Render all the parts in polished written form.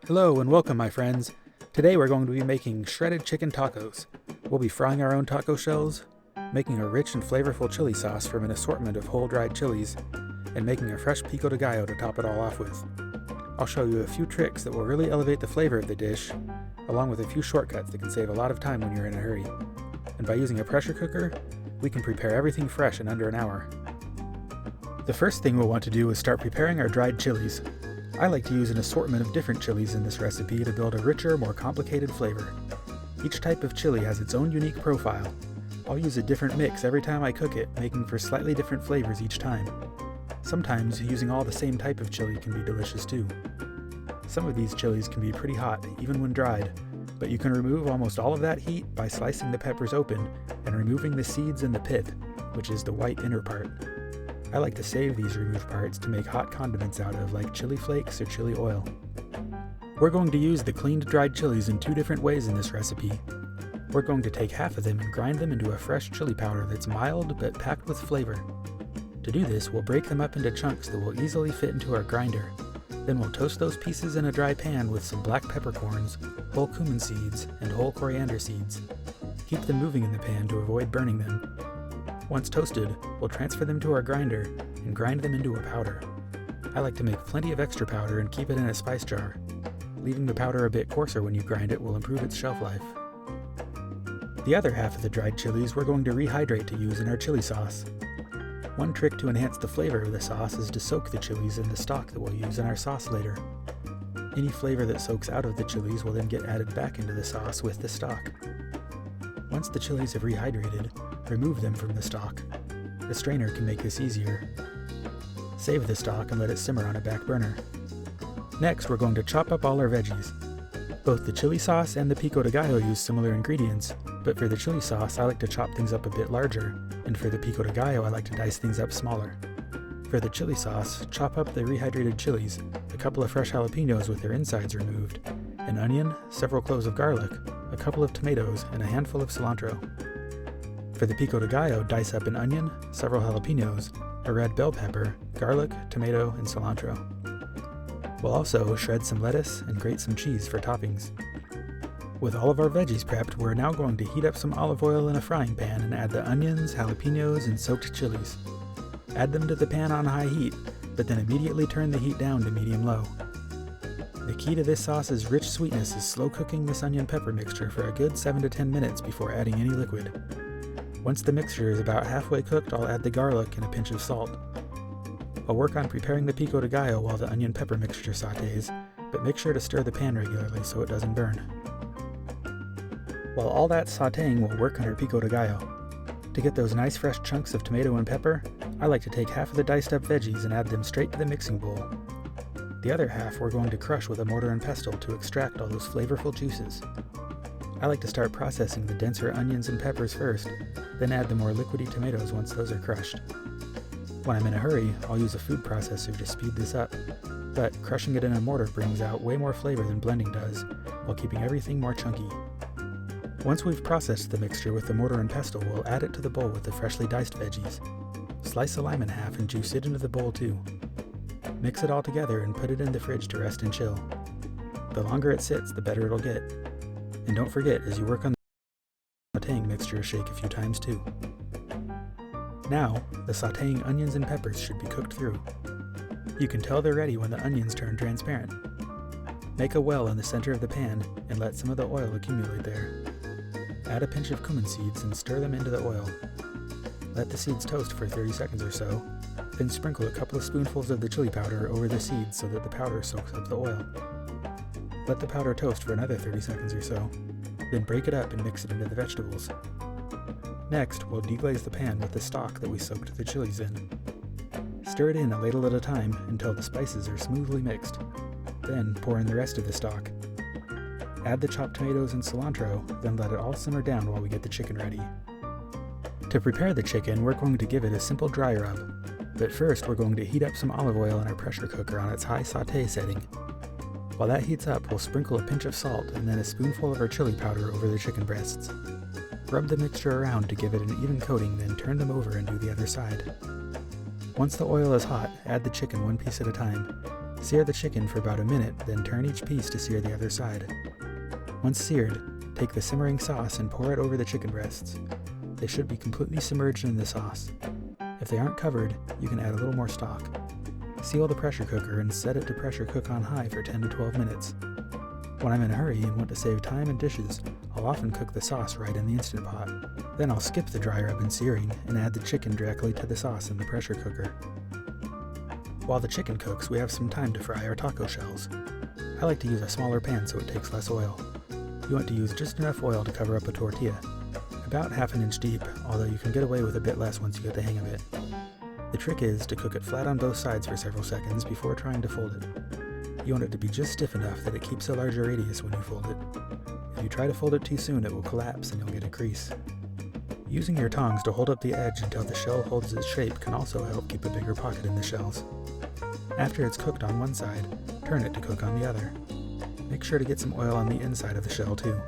Hello and welcome, my friends. Today we're going to be making shredded chicken tacos. We'll be frying our own taco shells, making a rich and flavorful chili sauce from an assortment of whole dried chilies, and making a fresh pico de gallo to top it all off with. I'll show you a few tricks that will really elevate the flavor of the dish, along with a few shortcuts that can save a lot of time when you're in a hurry. And by using a pressure cooker, we can prepare everything fresh in under an hour. The first thing we'll want to do is start preparing our dried chilies. I like to use an assortment of different chilies in this recipe to build a richer, more complicated flavor. Each type of chili has its own unique profile. I'll use a different mix every time I cook it, making for slightly different flavors each time. Sometimes using all the same type of chili can be delicious too. Some of these chilies can be pretty hot, even when dried, but you can remove almost all of that heat by slicing the peppers open and removing the seeds and the pith, which is the white inner part. I like to save these removed parts to make hot condiments out of, like chili flakes or chili oil. We're going to use the cleaned dried chilies in two different ways in this recipe. We're going to take half of them and grind them into a fresh chili powder that's mild but packed with flavor. To do this, we'll break them up into chunks that will easily fit into our grinder. Then we'll toast those pieces in a dry pan with some black peppercorns, whole cumin seeds, and whole coriander seeds. Keep them moving in the pan to avoid burning them. Once toasted, we'll transfer them to our grinder and grind them into a powder. I like to make plenty of extra powder and keep it in a spice jar. Leaving the powder a bit coarser when you grind it will improve its shelf life. The other half of the dried chilies we're going to rehydrate to use in our chili sauce. One trick to enhance the flavor of the sauce is to soak the chilies in the stock that we'll use in our sauce later. Any flavor that soaks out of the chilies will then get added back into the sauce with the stock. Once the chilies have rehydrated, remove them from the stock. The strainer can make this easier. Save the stock and let it simmer on a back burner. Next, we're going to chop up all our veggies. Both the chili sauce and the pico de gallo use similar ingredients, but for the chili sauce I like to chop things up a bit larger, and for the pico de gallo I like to dice things up smaller. For the chili sauce, chop up the rehydrated chilies, a couple of fresh jalapenos with their insides removed, an onion, several cloves of garlic, a couple of tomatoes, and a handful of cilantro. For the pico de gallo, dice up an onion, several jalapenos, a red bell pepper, garlic, tomato, and cilantro. We'll also shred some lettuce and grate some cheese for toppings. With all of our veggies prepped, we're now going to heat up some olive oil in a frying pan and add the onions, jalapenos, and soaked chilies. Add them to the pan on high heat, but then immediately turn the heat down to medium-low. The key to this sauce's rich sweetness is slow cooking this onion pepper mixture for a good 7 to 10 minutes before adding any liquid. Once the mixture is about halfway cooked, I'll add the garlic and a pinch of salt. I'll work on preparing the pico de gallo while the onion pepper mixture sautés, but make sure to stir the pan regularly so it doesn't burn. While all that sautéing, we'll work on our pico de gallo. To get those nice fresh chunks of tomato and pepper, I like to take half of the diced up veggies and add them straight to the mixing bowl. The other half we're going to crush with a mortar and pestle to extract all those flavorful juices. I like to start processing the denser onions and peppers first, then add the more liquidy tomatoes once those are crushed. When I'm in a hurry, I'll use a food processor to speed this up, but crushing it in a mortar brings out way more flavor than blending does, while keeping everything more chunky. Once we've processed the mixture with the mortar and pestle, we'll add it to the bowl with the freshly diced veggies. Slice a lime in half and juice it into the bowl too. Mix it all together and put it in the fridge to rest and chill. The longer it sits, the better it'll get. And don't forget, as you work on the sautéing mixture, shake a few times too. Now, the sautéing onions and peppers should be cooked through. You can tell they're ready when the onions turn transparent. Make a well in the center of the pan and let some of the oil accumulate there. Add a pinch of cumin seeds and stir them into the oil. Let the seeds toast for 30 seconds or so, then sprinkle a couple of spoonfuls of the chili powder over the seeds so that the powder soaks up the oil. Let the powder toast for another 30 seconds or so, then break it up and mix it into the vegetables. Next, we'll deglaze the pan with the stock that we soaked the chilies in. Stir it in a ladle at a time until the spices are smoothly mixed. Then pour in the rest of the stock. Add the chopped tomatoes and cilantro, then let it all simmer down while we get the chicken ready. To prepare the chicken, we're going to give it a simple dry rub. But first, we're going to heat up some olive oil in our pressure cooker on its high sauté setting. While that heats up, we'll sprinkle a pinch of salt and then a spoonful of our chili powder over the chicken breasts. Rub the mixture around to give it an even coating, then turn them over and do the other side. Once the oil is hot, add the chicken one piece at a time, Sear the chicken for about a minute, then turn each piece to sear the other side. Once seared, take the simmering sauce and pour it over the chicken breasts. They should be completely submerged in the sauce. If they aren't covered, you can add a little more stock. Seal the pressure cooker and set it to pressure cook on high for 10 to 12 minutes. When I'm in a hurry and want to save time and dishes, I'll often cook the sauce right in the Instant Pot. Then I'll skip the dry rub and searing and add the chicken directly to the sauce in the pressure cooker. While the chicken cooks, we have some time to fry our taco shells. I like to use a smaller pan so it takes less oil. You want to use just enough oil to cover up a tortilla, about ½ an inch deep, although you can get away with a bit less once you get the hang of it. The trick is to cook it flat on both sides for several seconds before trying to fold it. You want it to be just stiff enough that it keeps a larger radius when you fold it. If you try to fold it too soon, it will collapse and you'll get a crease. Using your tongs to hold up the edge until the shell holds its shape can also help keep a bigger pocket in the shells. After it's cooked on one side, turn it to cook on the other. Make sure to get some oil on the inside of the shell too,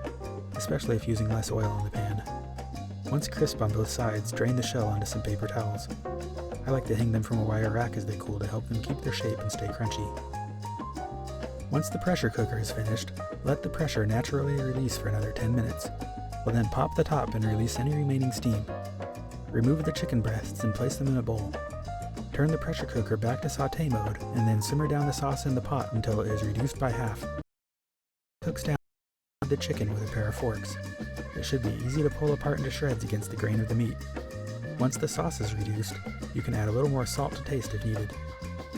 especially if using less oil in the pan. Once crisp on both sides, drain the shell onto some paper towels. I like to hang them from a wire rack as they cool to help them keep their shape and stay crunchy. Once the pressure cooker is finished, let the pressure naturally release for another 10 minutes. We'll then pop the top and release any remaining steam. Remove the chicken breasts and place them in a bowl. Turn the pressure cooker back to sauté mode and then simmer down the sauce in the pot until it is reduced by half. Cooks down the chicken with a pair of forks. It should be easy to pull apart into shreds against the grain of the meat. Once the sauce is reduced, you can add a little more salt to taste if needed.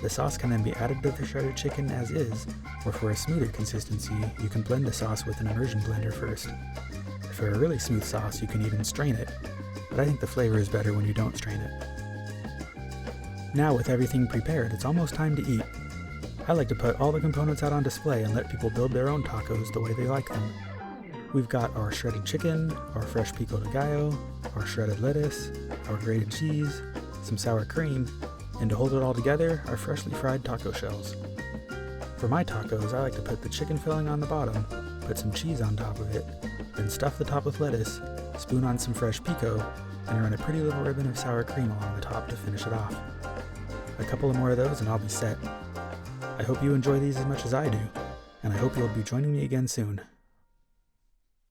The sauce can then be added to the shredded chicken as is, or for a smoother consistency, you can blend the sauce with an immersion blender first. For a really smooth sauce, you can even strain it, but I think the flavor is better when you don't strain it. Now with everything prepared, it's almost time to eat. I like to put all the components out on display and let people build their own tacos the way they like them. We've got our shredded chicken, our fresh pico de gallo, our shredded lettuce, our grated cheese, some sour cream, and to hold it all together, our freshly fried taco shells. For my tacos, I like to put the chicken filling on the bottom, put some cheese on top of it, then stuff the top with lettuce, spoon on some fresh pico, and run a pretty little ribbon of sour cream along the top to finish it off. A couple of more of those and I'll be set. I hope you enjoy these as much as I do, and I hope you'll be joining me again soon.